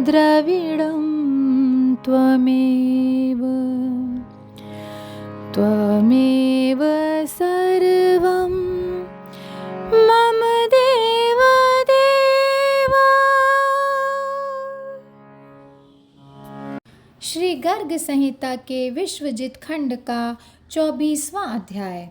द्रविडं त्वमेव त्वमेव सर्वं मम देव देवा। श्री गर्ग संहिता के विश्वजित खंड का 24वां अध्याय,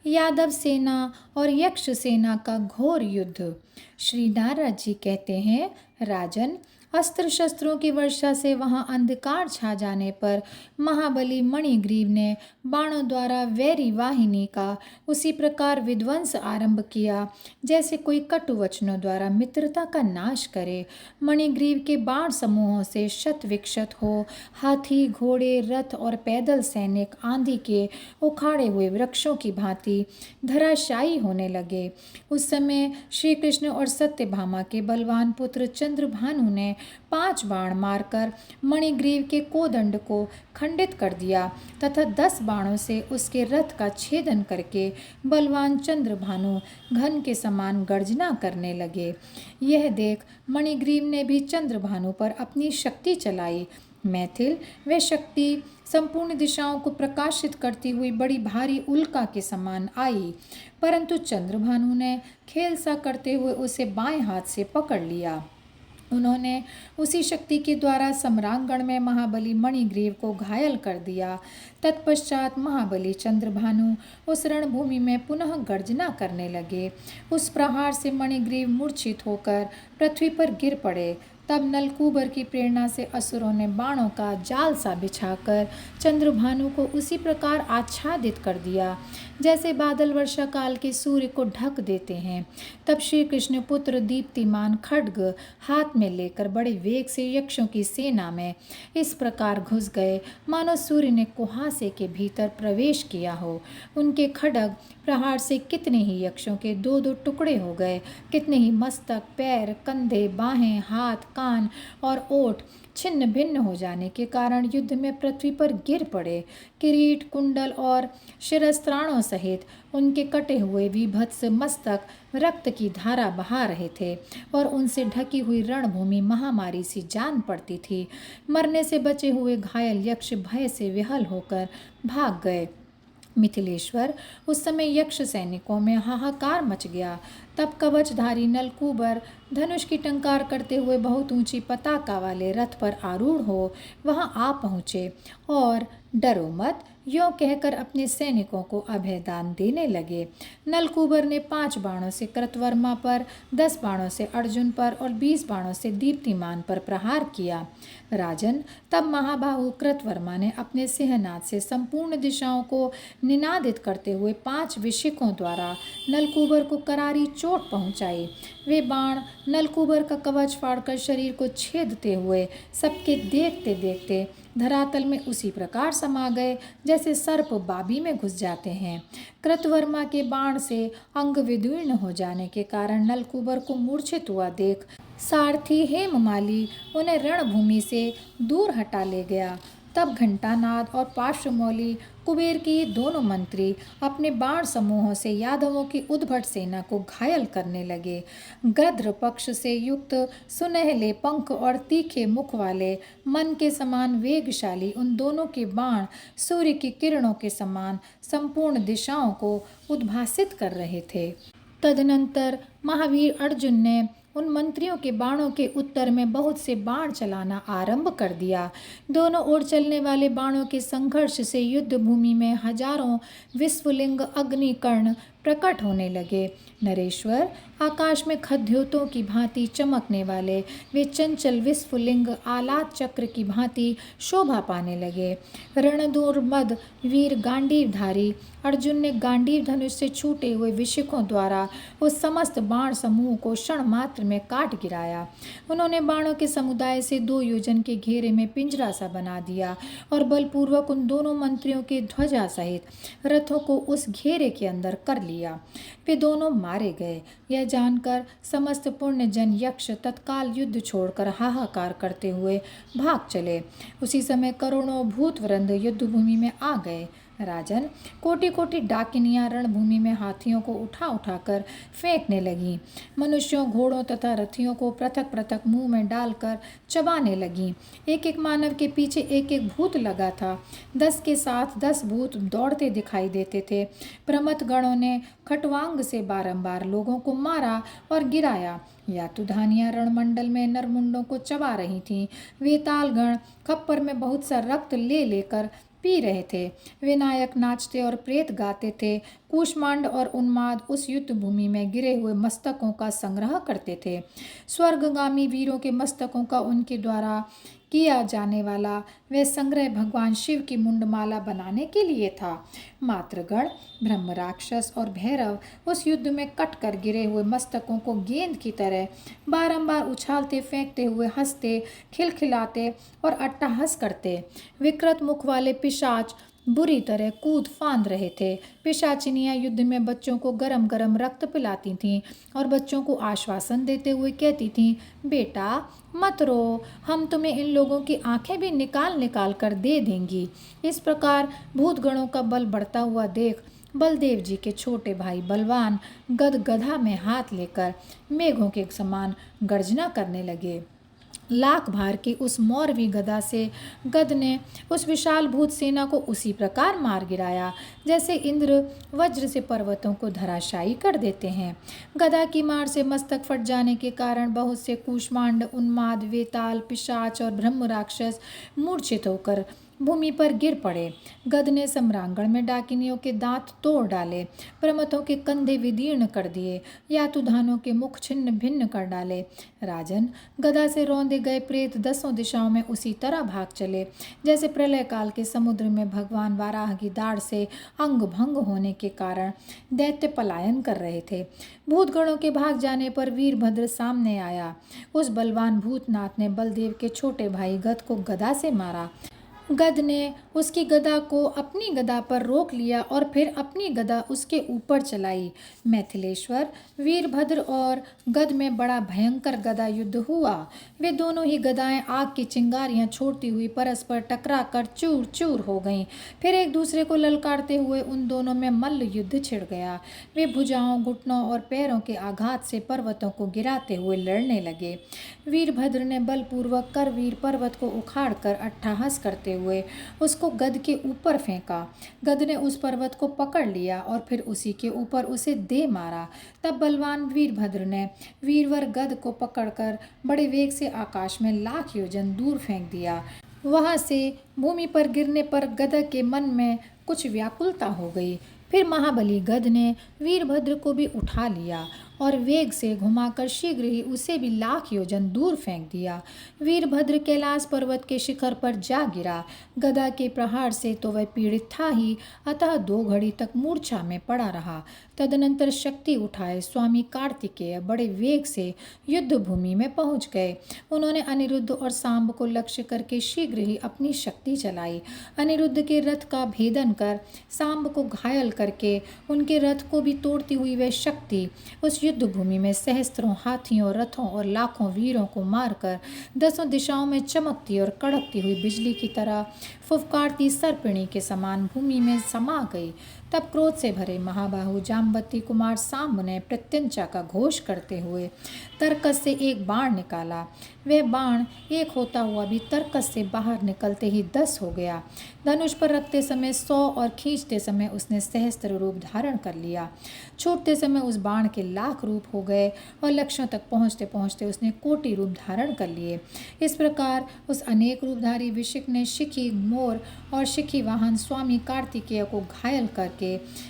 यादव सेना और यक्ष सेना का घोर युद्ध। श्री नारद जी कहते हैं, राजन, अस्त्र शस्त्रों की वर्षा से वहां अंधकार छा जाने पर महाबली मणिग्रीव ने बाणों द्वारा वैरी वाहिनी का उसी प्रकार विध्वंस आरंभ किया जैसे कोई कटु वचनों द्वारा मित्रता का नाश करे। मणिग्रीव के बाण समूहों से शत विक्षत हो हाथी, घोड़े, रथ और पैदल सैनिक आंधी के उखाड़े हुए वृक्षों की भांति धराशायी होने लगे। उस समय श्री कृष्ण और सत्यभामा के बलवान पुत्र चंद्रभानु ने 5 बाण मारकर मणिग्रीव के कोदंड को खंडित कर दिया तथा 10 बाणों से उसके रथ का छेदन करके बलवान चंद्रभानु घन के समान गर्जना करने लगे। यह देख मणिग्रीव ने भी चंद्रभानु पर अपनी शक्ति चलाई। मैथिल वे शक्ति संपूर्ण दिशाओं को प्रकाशित करती हुई बड़ी भारी उल्का के समान आई, परंतु चंद्रभानु ने खेल सा करते हुए उसे बाएं हाथ से पकड़ लिया। उन्होंने उसी शक्ति के द्वारा सम्रांगण में महाबली मणिग्रीव को घायल कर दिया। तत्पश्चात महाबली चंद्रभानु उस रणभूमि में पुनः गर्जना करने लगे। उस प्रहार से मणिग्रीव मूर्छित होकर पृथ्वी पर गिर पड़े। तब नलकूबर की प्रेरणा से असुरों ने बाणों का जाल सा बिछाकर चंद्रभानु को उसी प्रकार आच्छादित कर दिया जैसे बादल वर्षा काल के सूर्य को ढक देते हैं। तब श्री कृष्ण पुत्र दीप्तिमान खड्ग हाथ में लेकर बड़े वेग से यक्षों की सेना में इस प्रकार घुस गए मानो सूर्य ने कुहासे के भीतर प्रवेश किया हो। उनके खड्ग प्रहार से कितने ही यक्षों के 2-2 टुकड़े हो गए, कितने ही मस्तक, पैर, कंधे, बाहें, हाथ, कान और ओठ छिन्न भिन्न हो जाने के कारण युद्ध में पृथ्वी पर गिर पड़े। किरीट, कुंडल और शिरस्त्राणों सहित उनके कटे हुए विभत्स मस्तक रक्त की धारा बहा रहे थे और उनसे ढकी हुई रणभूमि महामारी सी जान पड़ती थी। मरने से बचे हुए घायल यक्ष भय से विहल होकर भाग गए। मिथिलेश्वर, उस समय यक्ष सैनिकों में हाहाकार मच गया। तब कवचधारी नलकूबर धनुष की टंकार करते हुए बहुत ऊंची पताका वाले रथ पर आरूढ़ हो वहां आ पहुँचे और डरो मत यों कहकर अपने सैनिकों को अभयदान देने लगे। नलकूबर ने 5 बाणों से कृतवर्मा पर, 10 बाणों से अर्जुन पर और 20 बाणों से दीप्तिमान पर प्रहार किया। राजन, तब महाबाहु कृतवर्मा ने अपने सिंहनाद से संपूर्ण दिशाओं को निनादित करते हुए 5 विशिकों द्वारा नलकूबर को करारी चोट पहुंचाई। वे बाण नलकूबर का कवच फाड़कर शरीर को छेदते हुए सबके देखते देखते धरातल में उसी प्रकार समा गए जैसे सर्प बाबी में घुस जाते हैं। कृतवर्मा के बाण से अंग विदीर्ण हो जाने के कारण नलकूबर को मूर्छित हुआ देख सारथी हेममाली उन्हें रणभूमि से दूर हटा ले गया। तब घंटानाद और पार्श्वमौली कुबेर के ये दोनों मंत्री अपने बाण समूहों से यादवों की उद्भट सेना को घायल करने लगे। गद्र पक्ष से युक्त सुनहले पंख और तीखे मुख वाले मन के समान वेगशाली उन दोनों के बाण सूर्य की किरणों के समान संपूर्ण दिशाओं को उद्भासित कर रहे थे। तदनंतर महावीर अर्जुन ने उन मंत्रियों के बाणों के उत्तर में बहुत से बाण चलाना आरंभ कर दिया। दोनों ओर चलने वाले बाणों के संघर्ष से युद्ध भूमि में हजारों विस्फुलिंग अग्निकर्ण प्रकट होने लगे। नरेश्वर, आकाश में खद्योतों की भांति चमकने वाले वे चंचल विस्फुलिंग आलात चक्र की भांति शोभा पाने लगे। रणदुर्मद वीर गांडीवधारी अर्जुन ने गांडीव धनुष से छूटे हुए विशिकों द्वारा उस समस्त बाण समूह को क्षण मात्र में काट गिराया। उन्होंने बाणों के समुदाय से 2 योजन के घेरे में पिंजरा सा बना दिया और बलपूर्वक उन दोनों मंत्रियों के ध्वजा सहित रथों को उस घेरे के अंदर कर लिया। वे दोनों मारे गए। यह जानकर समस्त पुण्य जन यक्ष तत्काल युद्ध छोड़कर हाहाकार करते हुए भाग चले। उसी समय करोड़ों भूतवृंद युद्ध भूमि में आ गए। राजन, कोटि कोटि डाकिनियां रणभूमि में हाथियों को उठा उठाकर फेंकने लगीं। मनुष्यों, घोड़ों तथा रथियों को पृथक पृथक मुंह में डालकर चबाने लगीं। एक एक मानव के पीछे एक एक भूत लगा था। 10 के साथ 10 भूत दौड़ते दिखाई देते थे। प्रमथ गणों ने खटवांग से बारंबार लोगों को मारा और गिराया। यातुधानियां रणमंडल में नरमुंडों को चबा रही थीं। वेताल गण खप्पर में बहुत सा रक्त ले लेकर पी रहे थे। विनायक नाचते और प्रेत गाते थे। कूष्मांड और उन्माद उस युद्ध भूमि में गिरे हुए मस्तकों का संग्रह करते थे। स्वर्गगामी वीरों के मस्तकों का उनके द्वारा किया जाने वाला वह संग्रह भगवान शिव की मुंडमाला बनाने के लिए था। मातृगण, ब्रह्म राक्षस और भैरव उस युद्ध में कटकर गिरे हुए मस्तकों को गेंद की तरह बारंबार उछालते, फेंकते हुए, हंसते, खिलखिलाते और अट्टहास करते। विकृत मुख वाले पिशाच बुरी तरह कूद फांद रहे थे। पिशाचिनियां युद्ध में बच्चों को गरम गरम रक्त पिलाती थीं और बच्चों को आश्वासन देते हुए कहती थीं, बेटा मत रो, हम तुम्हें इन लोगों की आंखें भी निकाल निकाल कर दे देंगी। इस प्रकार भूतगणों का बल बढ़ता हुआ देख बलदेव जी के छोटे भाई बलवान गद गधा में हाथ लेकर मेघों के समान गर्जना करने लगे। लाख भार की उस मौरवी गदा से गद ने उस विशाल भूत सेना को उसी प्रकार मार गिराया जैसे इंद्र वज्र से पर्वतों को धराशायी कर देते हैं। गदा की मार से मस्तक फट जाने के कारण बहुत से कूष्मांड, उन्माद, वेताल, पिशाच और ब्रह्म राक्षस मूर्छित होकर भूमि पर गिर पड़े। गद ने सम्रांगण में डाकिनियों के दांत तोड़ डाले, प्रमथों के कंधे विदीर्ण कर दिए, यातुधानों के मुख छिन्न भिन्न कर डाले। राजन, गदा से रौंदे गए प्रेत 10 दिशाओं में उसी तरह भाग चले जैसे प्रलय काल के समुद्र में भगवान वाराह की दाढ़ से अंग भंग होने के कारण दैत्य पलायन कर रहे थे। भूतगणों के भाग जाने पर वीरभद्र सामने आया। उस बलवान भूतनाथ ने बलदेव के छोटे भाई गद को गदा से मारा। गद ने उसकी गदा को अपनी गदा पर रोक लिया और फिर अपनी गदा उसके ऊपर चलाई। मैथिलेश्वर, वीरभद्र और गद में बड़ा भयंकर गदा युद्ध हुआ। वे दोनों ही गदाएं आग की चिंगारियां छोड़ती हुई परस्पर टकरा कर चूर चूर हो गईं। फिर एक दूसरे को ललकारते हुए उन दोनों में मल्ल युद्ध छिड़ गया। वे भुजाओं, घुटनों और पैरों के आघात से पर्वतों को गिराते हुए लड़ने लगे। वीरभद्र ने बलपूर्वक करवीर पर्वत को उखाड़ कर अट्टहास करते हुए उसको गद के ऊपर फेंका। गद ने उस पर्वत को पकड़ लिया और फिर उसी के ऊपर उसे दे मारा। तब बलवान वीरभद्र ने वीरवर गद को पकड़कर बड़े वेग से आकाश में लाख योजन दूर फेंक दिया। वहां से भूमि पर गिरने पर गद के मन में कुछ व्याकुलता हो गई। फिर महाबली गद ने वीरभद्र को भी उठा लिया और वेग से घुमाकर शीघ्र ही उसे भी लाख योजन दूर फेंक दिया। वीरभद्र कैलाश पर्वत के शिखर पर जा गिरा। गदा के प्रहार से तो वह पीड़ित था ही, अतः 2 घड़ी तक मूर्छा में पड़ा रहा। तदनंतर शक्ति उठाए स्वामी कार्तिकेय बड़े वेग से युद्ध भूमि में पहुंच गए। उन्होंने अनिरुद्ध और सांब को लक्ष्य करके शीघ्र ही अपनी शक्ति चलाई। अनिरुद्ध के रथ का भेदन कर सांब को घायल करके उनके रथ को भी तोड़ती हुई वह शक्ति उस युद्ध भूमि में सहस्त्रों हाथियों, रथों और लाखों वीरों को मारकर 10 दिशाओं में चमकती और कड़कती हुई बिजली की तरह फुफकारती सर्पिणी के समान भूमि में समा गई। तब क्रोध से भरे महाबाहु जाम्बती कुमार सांब ने प्रत्यंचा का घोष करते हुए तरकस से एक बाण निकाला। वह बाण एक होता हुआ भी तरकस से बाहर निकलते ही 10 हो गया। धनुष पर रखते समय 100 और खींचते समय उसने सहस्त्र रूप धारण कर लिया। छूटते समय उस बाण के लाख रूप हो गए और लक्ष्यों तक पहुँचते पहुँचते उसने कोटि रूप धारण कर लिए। इस प्रकार उस अनेक रूपधारी विशिक ने शिखी मोर और शिखी वाहन स्वामी कार्तिकेय को घायल करके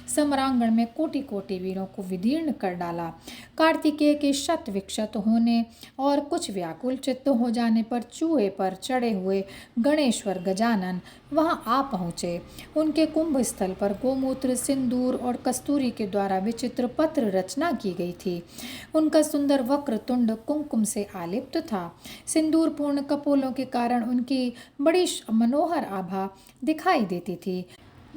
सम्रांगण में कोटि कोटि वीरों को विदीर्ण कर डाला। कार्तिकेय के शत विक्षत होने और कुछ व्याकुल चित्त हो जाने पर चूहे पर चढ़े हुए गणेश्वर गजानन वहां आ पहुँचे। उनके कुंभ स्थल पर गोमूत्र, सिंदूर और कस्तूरी के द्वारा विचित्र पत्र रचना की गई थी। उनका सुंदर वक्र तुंड कुमकुम से आलिप्त था। सिंदूर पूर्ण कपोलों के कारण उनकी बड़ी मनोहर आभा दिखाई देती थी।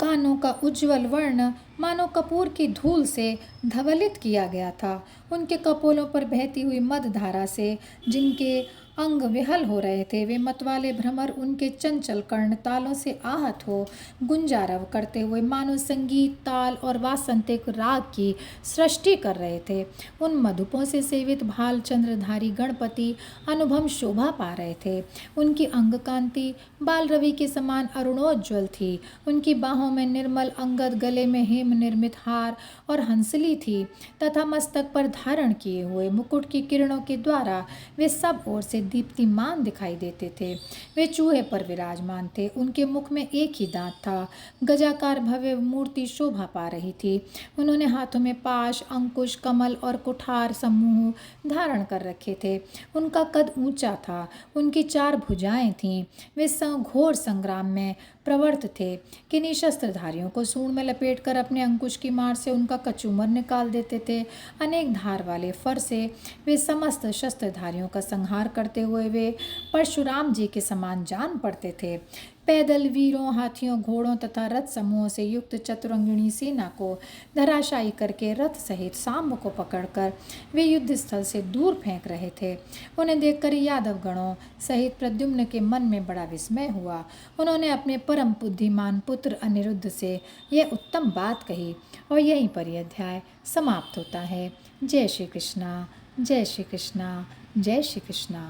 कानों का उज्ज्वल वर्ण मानो कपूर की धूल से धवलित किया गया था। उनके कपोलों पर बहती हुई मद धारा से जिनके अंग विहल हो रहे थे, वे मतवाले भ्रमर उनके चंचल कर्ण तालों से आहत हो गुंजारव करते हुए मानो संगीत, ताल और वासंतिक राग की सृष्टि कर रहे थे। उन मधुपों से सेवित भाल चंद्रधारी गणपति अनुभव शोभा पा रहे थे। उनकी अंग कांति बाल रवि के समान अरुणोज्ज्वल थी। उनकी बाहों में निर्मल अंगद, गले में हेम निर्मित हार और हंसली थी तथा मस्तक पर धारण किए हुए मुकुट की किरणों के द्वारा वे सब ओर से दीप्तिमान दिखाई देते थे। वे चूहे पर विराजमान थे। उनके मुख में एक ही दांत था। गजाकार भव्य मूर्ति शोभा पा रही थी। उन्होंने हाथों में पाश, अंकुश, कमल और कुठार समूह धारण कर रखे थे। उनका कद ऊंचा था। उनकी 4 भुजाएं थीं। वे घोर संग्राम में प्रवृत्त थे। किन्हीं शस्त्रधारियों को सूंड में लपेटकर अपने अंकुश की मार से उनका कचूमर निकाल देते थे। अनेक धार वाले फर से वे समस्त शस्त्रधारियों का संहार करते हुए वे परशुराम जी के समान जान पड़ते थे। पैदल वीरों, हाथियों, घोड़ों तथा रथ समूहों से युक्त चतुरंगिणी सेना को धराशायी करके रथ सहित सांब को पकड़कर वे युद्ध स्थल से दूर फेंक रहे थे। उन्हें देखकर यादव गणों सहित प्रद्युम्न के मन में बड़ा विस्मय हुआ। उन्होंने अपने परम बुद्धिमान पुत्र अनिरुद्ध से यह उत्तम बात कही और यहीं पर यह अध्याय समाप्त होता है। जय श्री कृष्णा, जय श्री कृष्णा, जय श्री कृष्णा।